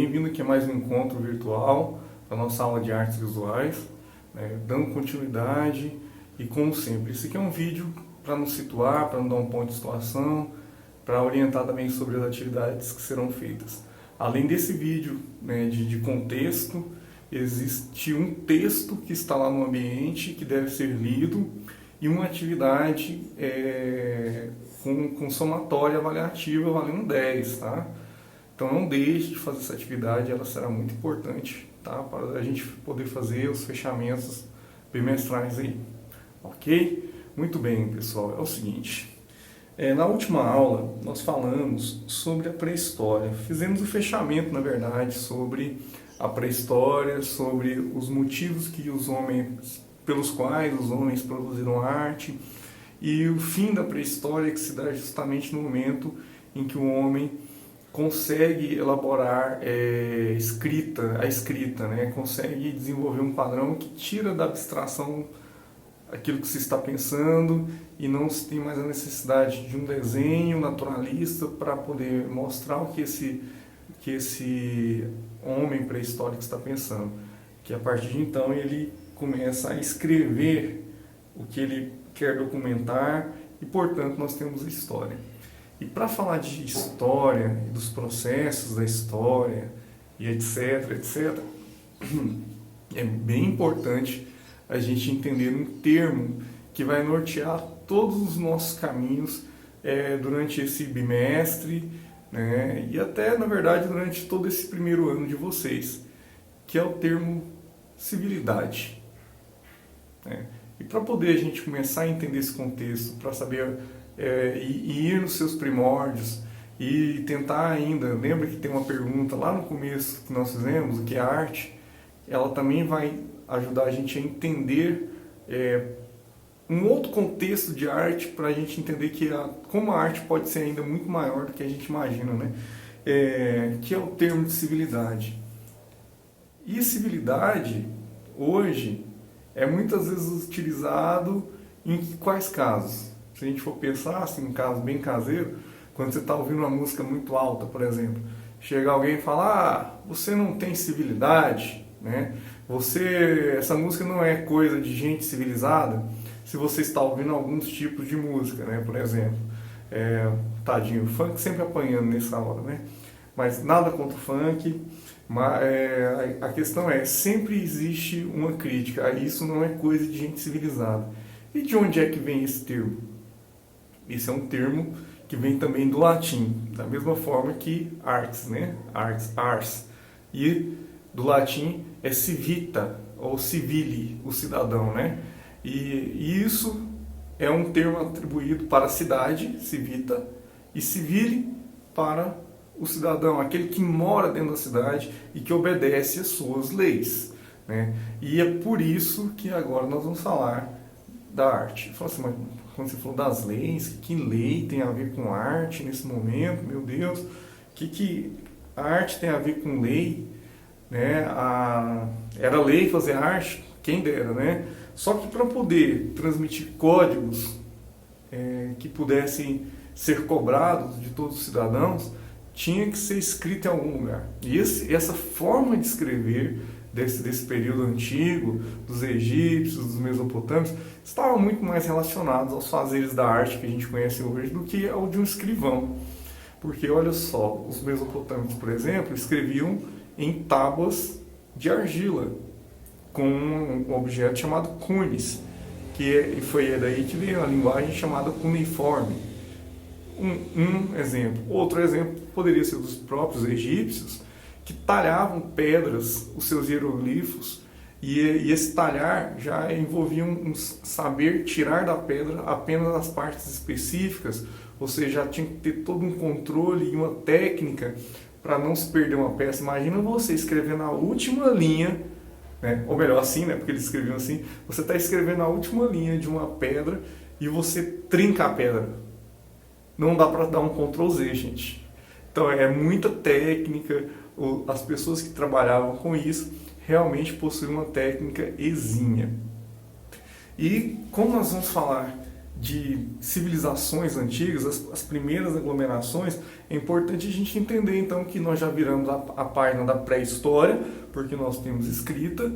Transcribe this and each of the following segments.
bem-vindo aqui a mais um encontro virtual da nossa aula de artes visuais, né, dando continuidade e como sempre, esse aqui é um vídeo para nos situar, para nos dar um ponto de situação, para orientar também sobre as atividades que serão feitas. Além desse vídeo, né, de contexto, existe um texto que está lá no ambiente que deve ser lido e uma atividade com somatória avaliativa valendo 10, tá? Então não deixe de fazer essa atividade, ela será muito importante, tá? Para a gente poder fazer os fechamentos bimestrais aí, ok? Muito bem, pessoal, é o seguinte, na última aula nós falamos sobre a pré-história, fizemos o fechamento, na verdade, sobre a pré-história, sobre os motivos pelos quais os homens produziram arte e o fim da pré-história que se dá justamente no momento em que o homem consegue elaborar a escrita, né? Consegue desenvolver um padrão que tira da abstração aquilo que se está pensando e não se tem mais a necessidade de um desenho naturalista para poder mostrar o que esse homem pré-histórico está pensando. Que a partir de então ele começa a escrever o que ele quer documentar e, portanto, nós temos a história. E para falar de história, e dos processos da história, e etc., é bem importante a gente entender um termo que vai nortear todos os nossos caminhos durante esse bimestre, né, e até, na verdade, durante todo esse primeiro ano de vocês, que é o termo civilidade. Né? E para poder a gente começar a entender esse contexto, para saber e ir nos seus primórdios e tentar ainda, lembra que tem uma pergunta lá no começo que nós fizemos, o que é arte, ela também vai ajudar a gente a entender um outro contexto de arte para a gente entender como a arte pode ser ainda muito maior do que a gente imagina, né? Que é o termo de civilidade. E civilidade, hoje, é muitas vezes utilizado em quais casos? Se a gente for pensar assim, um caso bem caseiro, quando você está ouvindo uma música muito alta, por exemplo, chega alguém e fala, você não tem civilidade, né? Essa música não é coisa de gente civilizada, se você está ouvindo alguns tipos de música, né? Por exemplo, tadinho, o funk sempre apanhando nessa hora, né? Mas nada contra o funk, mas a questão sempre existe uma crítica, isso não é coisa de gente civilizada. E de onde é que vem esse termo? Esse é um termo que vem também do latim, da mesma forma que artes, né? Ars. E do latim é civita, ou civili, o cidadão, né? E isso é um termo atribuído para a cidade, civita, e civili para o cidadão, aquele que mora dentro da cidade e que obedece às suas leis, né? E é por isso que agora nós vamos falar da arte. Eu falo assim, mas quando você falou das leis, que lei tem a ver com arte nesse momento? Meu Deus, que a arte tem a ver com lei? Né? Era lei fazer arte? Quem dera, né? Só que para poder transmitir códigos que pudessem ser cobrados de todos os cidadãos, tinha que ser escrito em algum lugar. E essa forma de escrever desse período antigo, dos egípcios, dos mesopotâmios, estavam muito mais relacionados aos fazeres da arte que a gente conhece hoje do que ao de um escrivão. Porque, olha só, os mesopotâmicos, por exemplo, escreviam em tábuas de argila, com um objeto chamado cunis, e foi daí que veio a linguagem chamada cuneiforme. Um exemplo. Outro exemplo poderia ser dos próprios egípcios, que talhavam pedras, os seus hieroglifos, e esse talhar já envolvia um saber tirar da pedra apenas as partes específicas, ou seja, já tinha que ter todo um controle e uma técnica para não se perder uma peça. Imagina você escrever na última linha, né? Ou melhor assim, né? Porque eles escreviam assim, você está escrevendo na última linha de uma pedra e você trinca a pedra. Não dá para dar um Ctrl Z, gente. Então é muita técnica, as pessoas que trabalhavam com isso realmente possuíam uma técnica exímia. E como nós vamos falar de civilizações antigas, as primeiras aglomerações, é importante a gente entender então que nós já viramos a página da pré-história, porque nós temos escrita,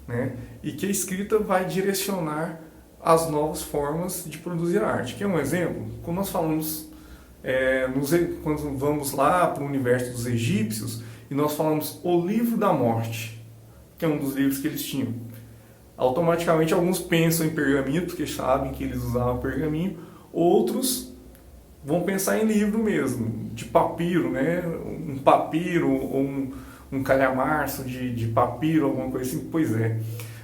né? E que a escrita vai direcionar as novas formas de produzir arte. Quer um exemplo? Quando nós falamos, quando vamos lá para o universo dos egípcios, e nós falamos o livro da morte, que é um dos livros que eles tinham. Automaticamente alguns pensam em pergaminho, porque sabem que eles usavam pergaminho, outros vão pensar em livro mesmo, de papiro, né? Um papiro ou um calhamaço de papiro, alguma coisa assim. Pois é,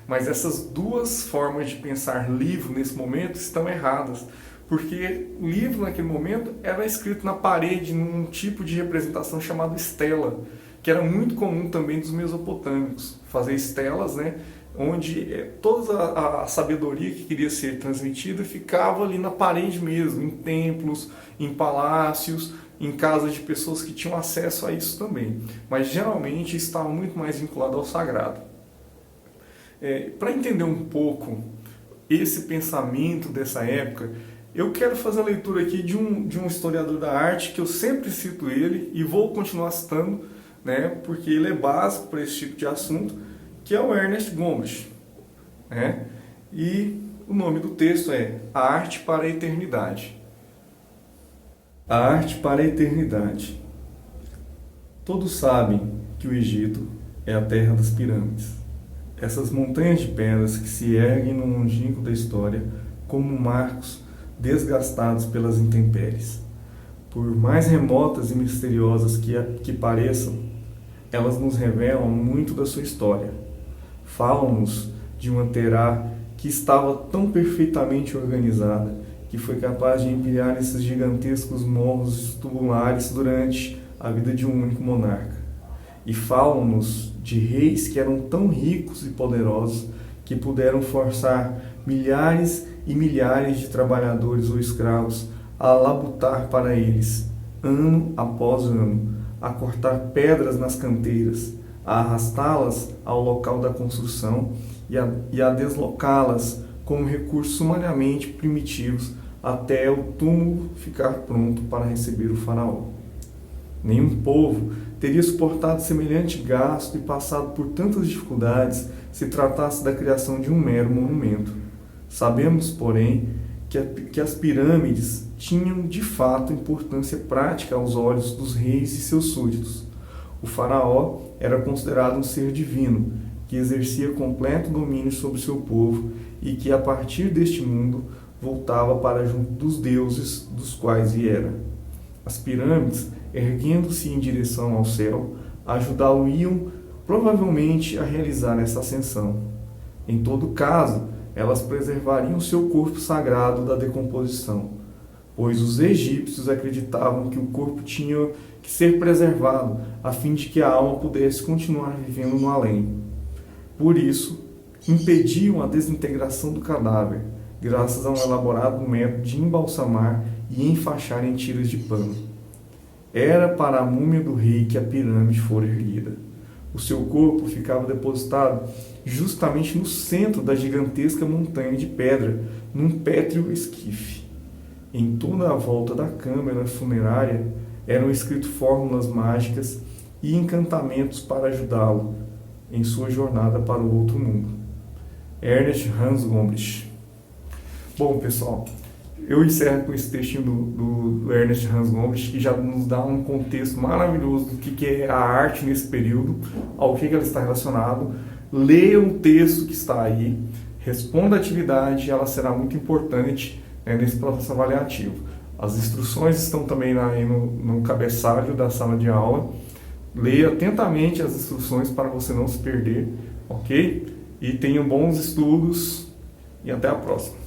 mas essas duas formas de pensar livro nesse momento estão erradas, porque o livro naquele momento era escrito na parede num tipo de representação chamado estela, que era muito comum também dos mesopotâmicos, fazer estelas, né? Onde toda a sabedoria que queria ser transmitida ficava ali na parede mesmo, em templos, em palácios, em casas de pessoas que tinham acesso a isso também. Mas geralmente estava muito mais vinculado ao sagrado. Para entender um pouco esse pensamento dessa época, eu quero fazer a leitura aqui de um historiador da arte, que eu sempre cito ele e vou continuar citando, né, porque ele é básico para esse tipo de assunto, que é o Ernest Gombrich, né? E o nome do texto é A Arte para a Eternidade. A Arte para a Eternidade. Todos sabem que o Egito é a terra das pirâmides. Essas montanhas de pedras que se erguem no longínquo da história como marcos desgastados pelas intempéries. Por mais remotas e misteriosas que pareçam, elas nos revelam muito da sua história. Falam-nos de uma terá que estava tão perfeitamente organizada que foi capaz de empilhar esses gigantescos morros tubulares durante a vida de um único monarca. E falam-nos de reis que eram tão ricos e poderosos que puderam forçar milhares e milhares de trabalhadores ou escravos a labutar para eles, ano após ano, a cortar pedras nas canteiras, a arrastá-las ao local da construção e a deslocá-las como recursos sumariamente primitivos até o túmulo ficar pronto para receber o faraó. Nenhum povo teria suportado semelhante gasto e passado por tantas dificuldades se tratasse da criação de um mero monumento. Sabemos, porém, que as pirâmides tinham de fato importância prática aos olhos dos reis e seus súditos. O faraó era considerado um ser divino, que exercia completo domínio sobre seu povo e que, a partir deste mundo, voltava para junto dos deuses dos quais viera. As pirâmides, erguendo-se em direção ao céu, ajudá-lo-iam provavelmente a realizar essa ascensão. Em todo caso, elas preservariam seu corpo sagrado da decomposição, pois os egípcios acreditavam que o corpo tinha que ser preservado a fim de que a alma pudesse continuar vivendo no além. Por isso, impediam a desintegração do cadáver, graças a um elaborado método de embalsamar e enfaixar em tiras de pano. Era para a múmia do rei que a pirâmide fora erguida. O seu corpo ficava depositado justamente no centro da gigantesca montanha de pedra, num pétreo esquife. Em toda a volta da câmara funerária eram escritas fórmulas mágicas e encantamentos para ajudá-lo em sua jornada para o outro mundo. Ernest Hans Gombrich. Bom, pessoal, eu encerro com esse textinho do Ernest Hans Gombrich, que já nos dá um contexto maravilhoso do que é a arte nesse período, ao que ela está relacionada. Leia o texto que está aí, responda a atividade, ela será muito importante, né, nesse processo avaliativo. As instruções estão também aí no cabeçalho da sala de aula. Leia atentamente as instruções para você não se perder, ok? E tenham bons estudos e até a próxima.